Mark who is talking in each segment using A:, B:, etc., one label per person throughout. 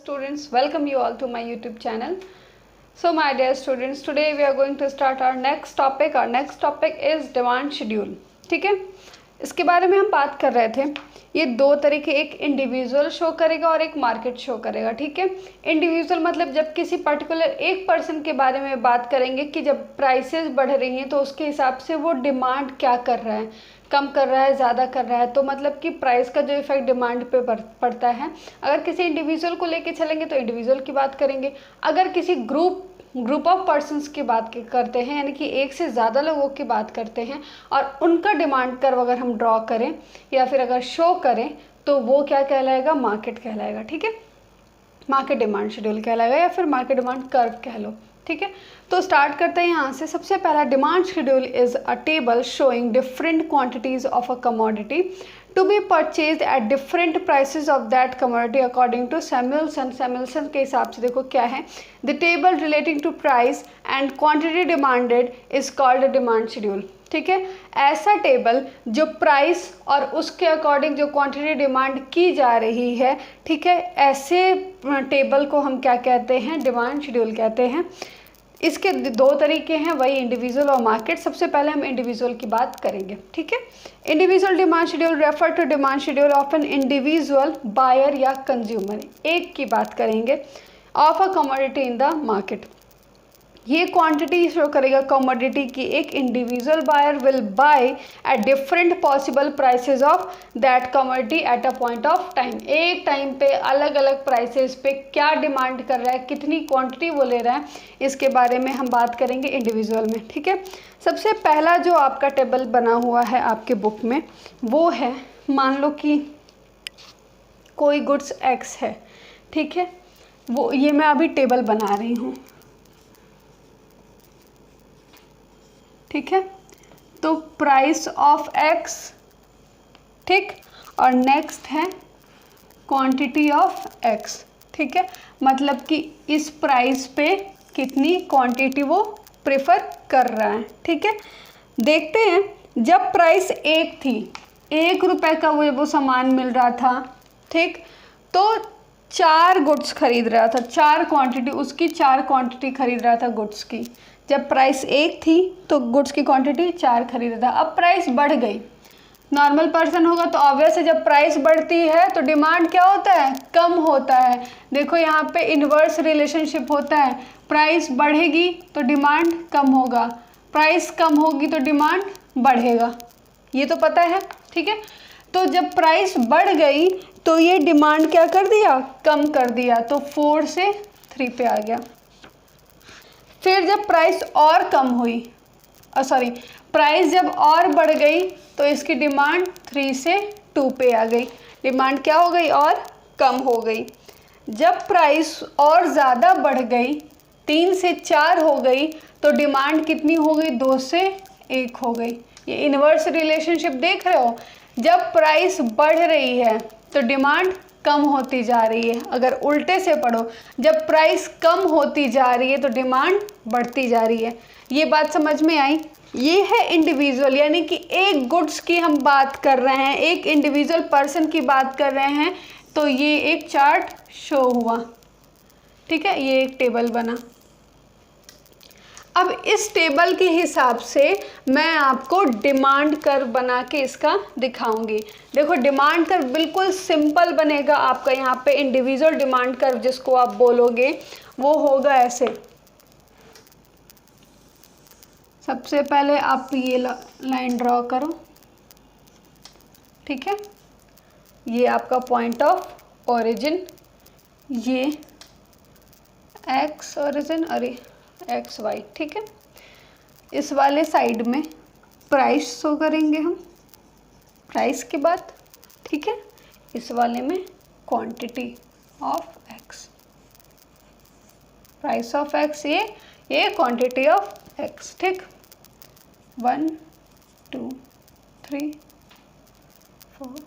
A: students, welcome you all to my YouTube channel. So my dear students, today we are going to start our next topic. Our next topic is demand schedule. ठीक है, इसके बारे में हम बात कर रहे थे. ये दो तरीके, एक इंडिविजुअल शो करेगा और एक मार्केट शो करेगा. ठीक है, इंडिविजुअल मतलब जब किसी पर्टिकुलर एक पर्सन के बारे में बात करेंगे कि जब प्राइसेस बढ़ रही हैं तो उसके हिसाब से वो डिमांड क्या कर रहा है, कम कर रहा है, ज़्यादा कर रहा है. तो मतलब कि प्राइस का जो इफेक्ट डिमांड पे पड़ता है. अगर किसी इंडिविजुअल को लेके चलेंगे तो इंडिविजुअल की बात करेंगे. अगर किसी ग्रुप ऑफ पर्सन्स की बात करते हैं, यानी कि एक से ज़्यादा लोगों की बात करते हैं और उनका डिमांड कर्व अगर हम ड्रॉ करें या फिर अगर शो करें तो वो क्या कहलाएगा, मार्केट कहलाएगा. ठीक है, मार्केट डिमांड शेड्यूल कहलाएगा या फिर मार्केट डिमांड कर्व कह लो. ठीक है, तो स्टार्ट करते हैं यहाँ से. सबसे पहला, demand schedule is a table showing different quantities of a commodity to be purchase at different prices of that commodity according to Samuelson. Samuelson के हिसाब से देखो क्या है, the table relating to price and quantity demanded is called demand schedule. ठीक है, ऐसा table जो प्राइस और उसके अकॉर्डिंग जो क्वांटिटी डिमांड की जा रही है, ठीक है, ऐसे टेबल को हम क्या कहते हैं, डिमांड शेड्यूल कहते हैं. इसके दो तरीके हैं, वही इंडिविजुअल और मार्केट. सबसे पहले हम इंडिविजुअल की बात करेंगे. ठीक है, individual demand schedule refer to demand schedule of an individual buyer या कंज्यूमर. एक की बात करेंगे of a commodity in the market. ये क्वांटिटी शो करेगा कमोडिटी की. एक individual buyer will buy at different possible prices of that commodity at a point of time. एक टाइम पे अलग अलग प्राइसेस पे क्या डिमांड कर रहा है, कितनी क्वांटिटी वो ले रहा है, इसके बारे में हम बात करेंगे इंडिविजुअल में. ठीक है, सबसे पहला जो आपका टेबल बना हुआ है आपके बुक में वो है, मान लो कि कोई गुड्स एक्स है. ठीक है, वो ये मैं अभी टेबल बना रही हूँ. ठीक है, तो प्राइस ऑफ एक्स, ठीक, और नेक्स्ट है क्वांटिटी ऑफ एक्स. ठीक है, मतलब कि इस प्राइस पे कितनी क्वांटिटी वो प्रेफर कर रहा है. ठीक है, देखते हैं. जब प्राइस एक थी, 1 रुपये का वो सामान मिल रहा था, ठीक, तो 4 गुड्स खरीद रहा था, 4 क्वांटिटी उसकी, 4 क्वांटिटी खरीद रहा था गुड्स की. जब प्राइस 1 थी तो गुड्स की क्वांटिटी 4 खरीद रहा था. अब प्राइस बढ़ गई. नॉर्मल पर्सन होगा तो ऑब्वियस है, जब प्राइस बढ़ती है तो डिमांड क्या होता है, कम होता है. देखो यहाँ पे इन्वर्स रिलेशनशिप होता है. प्राइस बढ़ेगी तो डिमांड कम होगा, प्राइस कम होगी तो डिमांड बढ़ेगा. ये तो पता है. ठीक है, तो जब प्राइस बढ़ गई तो ये डिमांड क्या कर दिया, कम कर दिया. तो 4 से 3 पे आ गया. फिर जब प्राइस और कम हुई, प्राइस जब और बढ़ गई तो इसकी डिमांड 3 से 2 पे आ गई. डिमांड क्या हो गई, और कम हो गई. जब प्राइस और ज़्यादा बढ़ गई, 3 से 4 हो गई, तो डिमांड कितनी हो गई, 2 से 1 हो गई. ये इन्वर्स रिलेशनशिप देख रहे हो. जब प्राइस बढ़ रही है तो डिमांड कम होती जा रही है. अगर उल्टे से पढ़ो, जब प्राइस कम होती जा रही है तो डिमांड बढ़ती जा रही है. ये बात समझ में आई. ये है इंडिविजुअल, यानी कि एक गुड्स की हम बात कर रहे हैं, एक इंडिविजुअल पर्सन की बात कर रहे हैं. तो ये एक चार्ट शो हुआ. ठीक है, ये एक टेबल बना. अब इस टेबल के हिसाब से मैं आपको डिमांड कर्व बना के इसका दिखाऊंगी. देखो, डिमांड कर्व बिल्कुल सिंपल बनेगा आपका. यहाँ पे इंडिविजुअल डिमांड कर्व जिसको आप बोलोगे वो होगा ऐसे. सबसे पहले आप ये लाइन ड्रॉ करो. ठीक है, ये आपका पॉइंट ऑफ ओरिजिन, ये एक्स ओरिजिन और एक्स वाई. ठीक है, इस वाले साइड में प्राइस शो करेंगे हम, प्राइस के बाद. ठीक है, इस वाले में quantity of x, price of x, ये क्वांटिटी ऑफ एक्स. ठीक, 1 2 3 4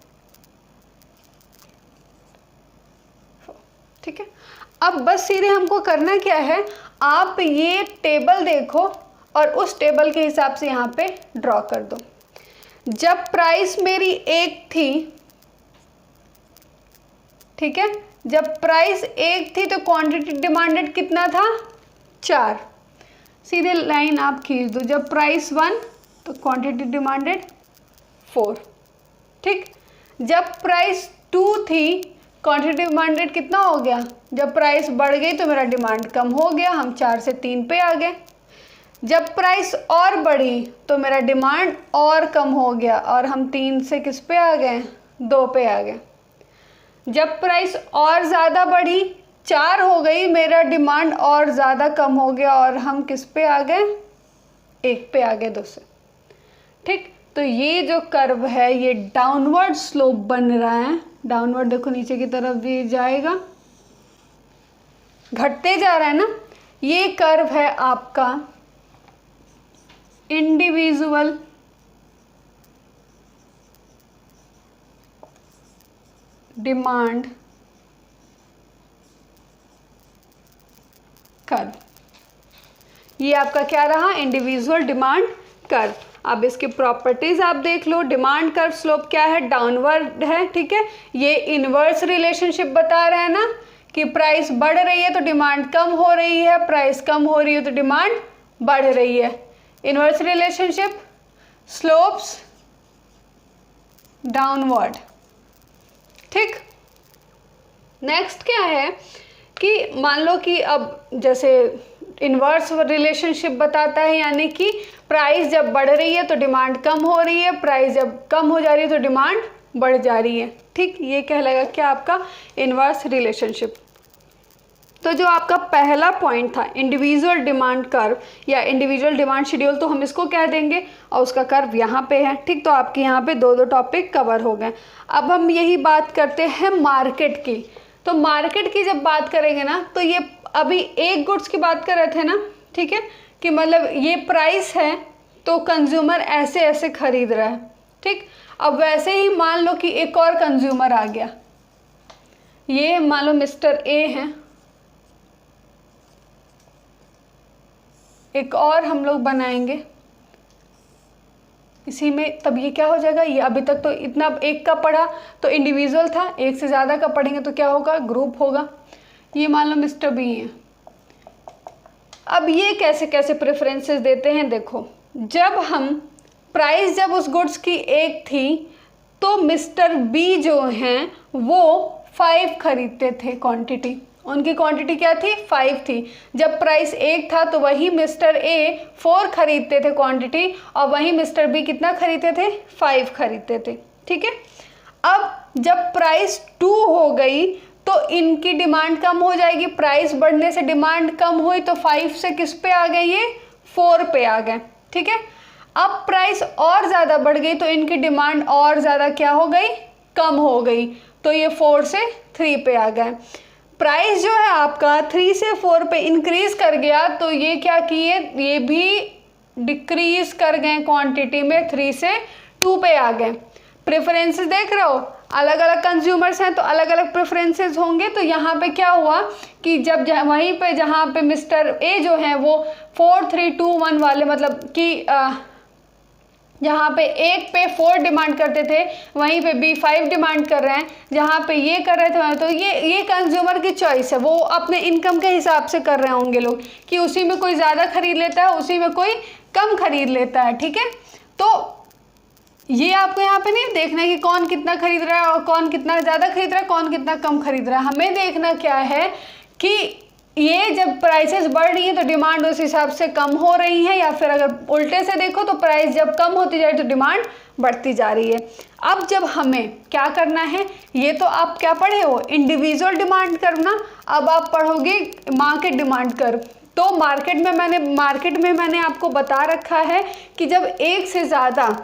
A: 4. ठीक है, अब बस सीधे हमको करना क्या है, आप ये टेबल देखो और उस टेबल के हिसाब से यहाँ पे ड्रॉ कर दो. जब प्राइस मेरी 1 थी, ठीक है, जब प्राइस 1 थी तो क्वांटिटी डिमांडेड कितना था, 4। सीधे लाइन आप खींच दो, जब प्राइस 1 तो क्वांटिटी डिमांडेड 4, ठीक। जब प्राइस 2 थी क्वांटिटी डिमांडेड कितना हो गया, जब प्राइस बढ़ गई तो मेरा डिमांड कम हो गया, हम 4 से 3 पे आ गए। जब प्राइस और बढ़ी तो मेरा डिमांड और कम हो गया और हम 3 से किस पे आ गए, 2 पे आ गए। जब प्राइस और ज़्यादा बढ़ी, 4 हो गई, मेरा डिमांड और ज़्यादा कम हो गया और हम किस पे आ गए, 1 पे आ गए 2 से, ठीक। तो ये जो कर्व है ये डाउनवर्ड स्लोप बन रहा है, डाउनवर्ड देखो नीचे की तरफ भी जाएगा, घटते जा रहा है ना। ये कर्व है आपका इंडिविजुअल डिमांड कर्व। ये आपका क्या रहा, इंडिविजुअल डिमांड कर्व। अब इसकी प्रॉपर्टीज आप देख लो। डिमांड कर्व स्लोप क्या है, डाउनवर्ड है, ठीक है। ये इनवर्स रिलेशनशिप बता रहा है ना कि प्राइस बढ़ रही है तो डिमांड कम हो रही है, प्राइस कम हो रही है तो डिमांड बढ़ रही है। इनवर्स रिलेशनशिप, स्लोप्स डाउनवर्ड, ठीक। नेक्स्ट क्या है कि मान लो कि अब जैसे इनवर्स रिलेशनशिप बताता है, यानी कि प्राइस जब बढ़ रही है तो डिमांड कम हो रही है, प्राइस जब कम हो जा रही है तो डिमांड बढ़ जा रही है, ठीक। ये कहलाएगा क्या, आपका इनवर्स रिलेशनशिप। तो जो आपका पहला पॉइंट था इंडिविजुअल डिमांड कर्व या इंडिविजुअल डिमांड शेड्यूल, तो हम इसको कह देंगे और उसका कर्व यहाँ पे है, ठीक। तो आपके यहाँ पे 2 टॉपिक कवर हो गए। अब हम यही बात करते हैं मार्केट की। तो मार्केट की जब बात करेंगे ना, तो ये अभी एक गुड्स की बात कर रहे थे ना, ठीक है, कि मतलब ये प्राइस है तो कंज्यूमर ऐसे ऐसे खरीद रहा है, ठीक। अब वैसे ही मान लो कि एक और कंज्यूमर आ गया, ये मान लो मिस्टर ए है, एक और हम लोग बनाएंगे इसी में, तब ये क्या हो जाएगा, ये अभी तक तो इतना एक का पढ़ा तो इंडिविजुअल था, एक से ज़्यादा का पढ़ेंगे तो क्या होगा, ग्रुप होगा। ये मान लो मिस्टर बी है। अब ये कैसे कैसे प्रेफरेंसेस देते हैं, देखो, जब हम प्राइस जब उस गुड्स की 1 थी तो मिस्टर बी जो हैं वो 5 खरीदते थे क्वांटिटी, उनकी क्वांटिटी क्या थी, 5 थी। जब प्राइस 1 था तो वही मिस्टर ए 4 खरीदते थे क्वांटिटी और वही मिस्टर बी कितना खरीदते थे, 5 खरीदते थे, ठीक है। अब जब प्राइस 2 हो गई तो इनकी डिमांड कम हो जाएगी, प्राइस बढ़ने से डिमांड कम हुई तो 5 से किस पे आ गए, ये 4 पे आ गए, ठीक है। अब प्राइस और ज़्यादा बढ़ गई तो इनकी डिमांड और ज़्यादा क्या हो गई, कम हो गई, तो ये 4 से 3 पे आ गए। प्राइस जो है आपका 3 से 4 पे इंक्रीज कर गया तो ये क्या किए, ये भी डिक्रीज कर गए क्वांटिटी में, 3 से 2 पे आ गए। प्रेफरेंसेस देख रहे हो, अलग अलग कंज्यूमर्स हैं तो अलग अलग प्रेफरेंसेस होंगे। तो यहाँ पे क्या हुआ कि जब वहीं पे जहाँ पे मिस्टर ए जो है वो 4 3 2 1 वाले, मतलब कि जहाँ पे 1 पे 4 डिमांड करते थे वहीं पे बी 5 डिमांड कर रहे हैं, जहाँ पे ये कर रहे थे तो ये कंज्यूमर की चॉइस है, वो अपने इनकम के हिसाब से कर रहे होंगे लोग कि उसी में कोई ज़्यादा खरीद लेता है, उसी में कोई कम खरीद लेता है, ठीक है। तो ये आपको यहाँ पे नहीं देखना है कि कौन कितना खरीद रहा है और कौन कितना ज़्यादा खरीद रहा है, कौन कितना कम खरीद रहा है। हमें देखना क्या है कि ये जब प्राइसेस बढ़ रही है तो डिमांड उस हिसाब से कम हो रही है, या फिर अगर उल्टे से देखो तो प्राइस जब कम होती जा रही है तो डिमांड बढ़ती जा रही है। अब जब हमें क्या करना है, ये तो आप क्या पढ़े हो, इंडिविजुअल डिमांड कर्व ना, अब आप पढ़ोगे मार्केट डिमांड कर्व। तो मार्केट में मैंने आपको बता रखा है कि जब एक से ज़्यादा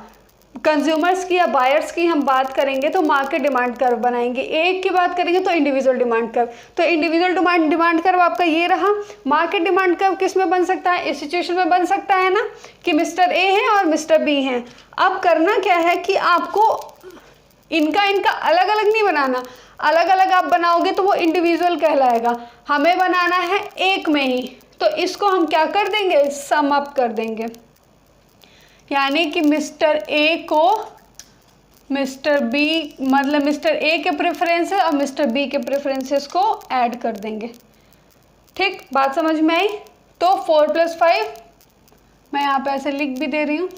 A: कंज्यूमर्स की या बायर्स की हम बात करेंगे तो मार्केट डिमांड कर्व बनाएंगे, एक की बात करेंगे तो इंडिविजुअल डिमांड कर्व। तो इंडिविजुअल डिमांड कर्व आपका ये रहा। मार्केट डिमांड कर्व किस में बन सकता है, इस सिचुएशन में बन सकता है ना कि मिस्टर ए है और मिस्टर बी हैं। अब करना क्या है कि आपको इनका अलग अलग नहीं बनाना, अलग अलग आप बनाओगे तो वो इंडिविजुअल कहलाएगा, हमें बनाना है एक में ही। तो इसको हम क्या कर देंगे, सम अप कर देंगे, यानी कि मिस्टर ए को मिस्टर बी मतलब मिस्टर ए के प्रेफरेंसेस और मिस्टर बी के प्रेफरेंसेस को ऐड कर देंगे। ठीक, बात समझ में आई? तो 4 + 5 मैं यहाँ पे ऐसे लिख भी दे रही हूँ,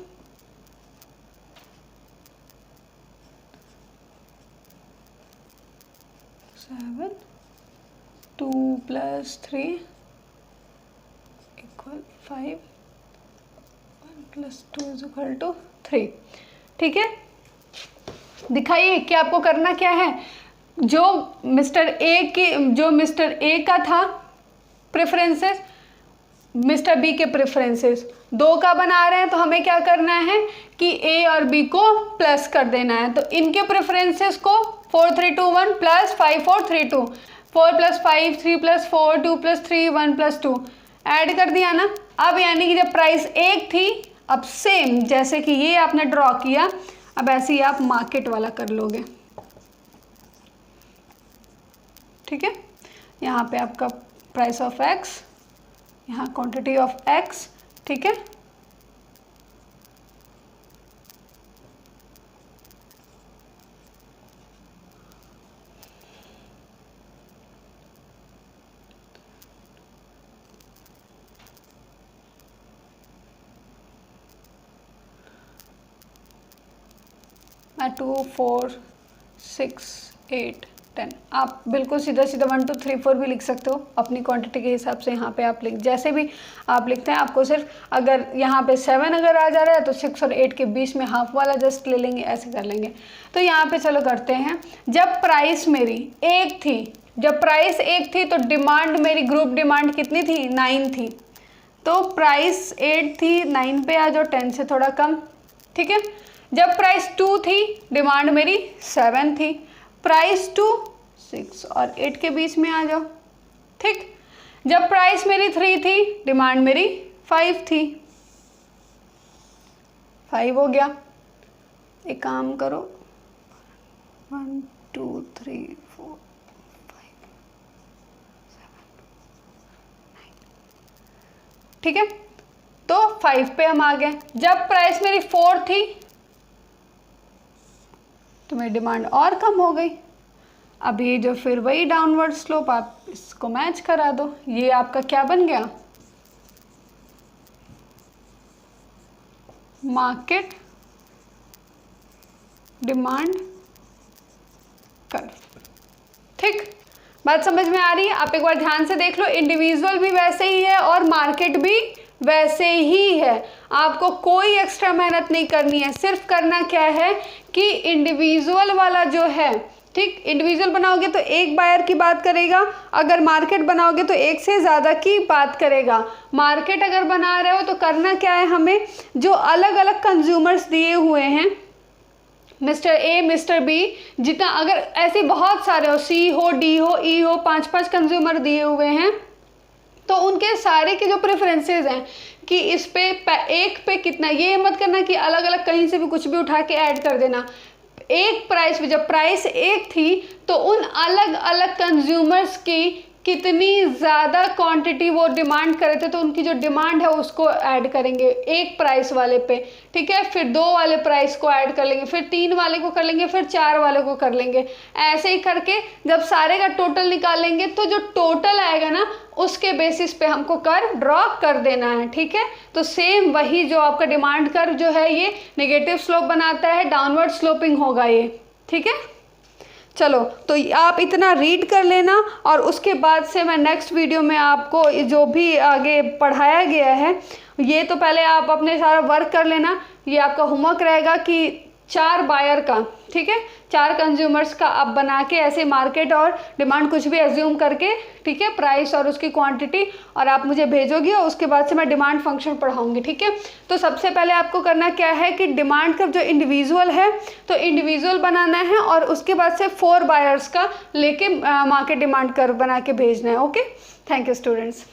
A: 7, 2 + 3 = 5, 1 + 2 = 3। ठीक है, दिखाइए कि आपको करना क्या है। जो मिस्टर ए का था प्रेफरेंसेस, मिस्टर बी के प्रेफरेंसेस 2 का बना रहे हैं, तो हमें क्या करना है कि ए और बी को प्लस कर देना है। तो इनके प्रेफरेंसेस को 4 3 2 1 + 5 4 3 2, 4 + 5 3 + 4 2 + 3 1 + 2 ऐड कर दिया ना। अब यानी कि जब प्राइस 1 थी, अब सेम जैसे कि ये आपने ड्रॉ किया, अब ऐसे ही आप मार्केट वाला कर लोगे। ठीक है, यहाँ पे आपका प्राइस ऑफ एक्स, यहाँ क्वांटिटी ऑफ एक्स। ठीक है, मैं 2 4 6 8 10, आप बिल्कुल सीधा 1 2 3 4 भी लिख सकते हो अपनी क्वांटिटी के हिसाब से। यहाँ पे आप जैसे भी आप लिखते हैं, आपको सिर्फ अगर यहाँ पे 7 अगर आ जा रहा है तो 6 और 8 के बीच में हाफ वाला जस्ट ले लेंगे, ऐसे कर लेंगे। तो यहाँ पे चलो करते हैं। जब प्राइस मेरी 1 थी, तो डिमांड मेरी ग्रुप डिमांड कितनी थी? 9 थी। तो प्राइस 8 थी, 9 पे आ जाओ, 10 से थोड़ा कम। ठीक है, जब प्राइस 2 थी, डिमांड मेरी 7 थी, प्राइस 2 6 और 8 के बीच में आ जाओ। ठीक, जब प्राइस मेरी 3 थी, डिमांड मेरी 5 थी, 5 हो गया। एक काम करो, 1 2 3 4 5 7 9। ठीक है, तो 5 पे हम आ गए। जब प्राइस मेरी 4 थी, तो मेरी डिमांड और कम हो गई। अब ये जो फिर वही डाउनवर्ड स्लोप, आप इसको मैच करा दो। ये आपका क्या बन गया? Market demand curve. ठीक, बात समझ में आ रही है? आप एक बार ध्यान से देख लो, इंडिविजुअल भी वैसे ही है और मार्केट भी वैसे ही है। आपको कोई एक्स्ट्रा मेहनत नहीं करनी है, सिर्फ करना क्या है कि इंडिविजुअल वाला जो है, ठीक, इंडिविजुअल बनाओगे तो एक बायर की बात करेगा, अगर मार्केट बनाओगे तो एक से ज़्यादा की बात करेगा। मार्केट अगर बना रहे हो तो करना क्या है, हमें जो अलग अलग कंज्यूमर्स दिए हुए हैं, मिस्टर ए मिस्टर बी, जितना अगर ऐसे बहुत सारे हो, सी हो डी हो ई हो, 5 कंज्यूमर दिए हुए हैं, तो उनके सारे के जो प्रेफरेंसेस हैं कि इस पे एक पे कितना, ये मत करना कि अलग अलग कहीं से भी कुछ भी उठा के ऐड कर देना। एक प्राइस पे जब प्राइस 1 थी, तो उन अलग अलग कंज्यूमर्स की कितनी ज़्यादा क्वांटिटी वो डिमांड कर रहे थे, तो उनकी जो डिमांड है उसको ऐड करेंगे एक प्राइस वाले पे। ठीक है, फिर 2 वाले प्राइस को ऐड कर लेंगे, फिर 3 वाले को कर लेंगे, फिर 4 वाले को कर लेंगे। ऐसे ही करके जब सारे का टोटल निकालेंगे, तो जो टोटल आएगा ना, उसके बेसिस पे हमको कर्व ड्रॉ कर देना है। ठीक है, तो सेम वही जो आपका डिमांड कर्व जो है, ये नेगेटिव स्लोप बनाता है, डाउनवर्ड स्लोपिंग होगा ये। ठीक है, चलो तो आप इतना रीड कर लेना, और उसके बाद से मैं नेक्स्ट वीडियो में आपको जो भी आगे पढ़ाया गया है, ये तो पहले आप अपने सारा वर्क कर लेना। ये आपका होमवर्क रहेगा कि 4 बायर का, ठीक है, 4 कंज्यूमर्स का आप बना के ऐसे मार्केट और डिमांड कुछ भी एज्यूम करके, ठीक है, प्राइस और उसकी क्वांटिटी, और आप मुझे भेजोगी और उसके बाद से मैं डिमांड फंक्शन पढ़ाऊंगी। ठीक है, तो सबसे पहले आपको करना क्या है कि डिमांड का जो इंडिविजुअल है, तो इंडिविजुअल बनाना है, और उसके बाद से 4 बायर्स का लेके मार्केट डिमांड कर्व बना के भेजना है। Okay, thank you students.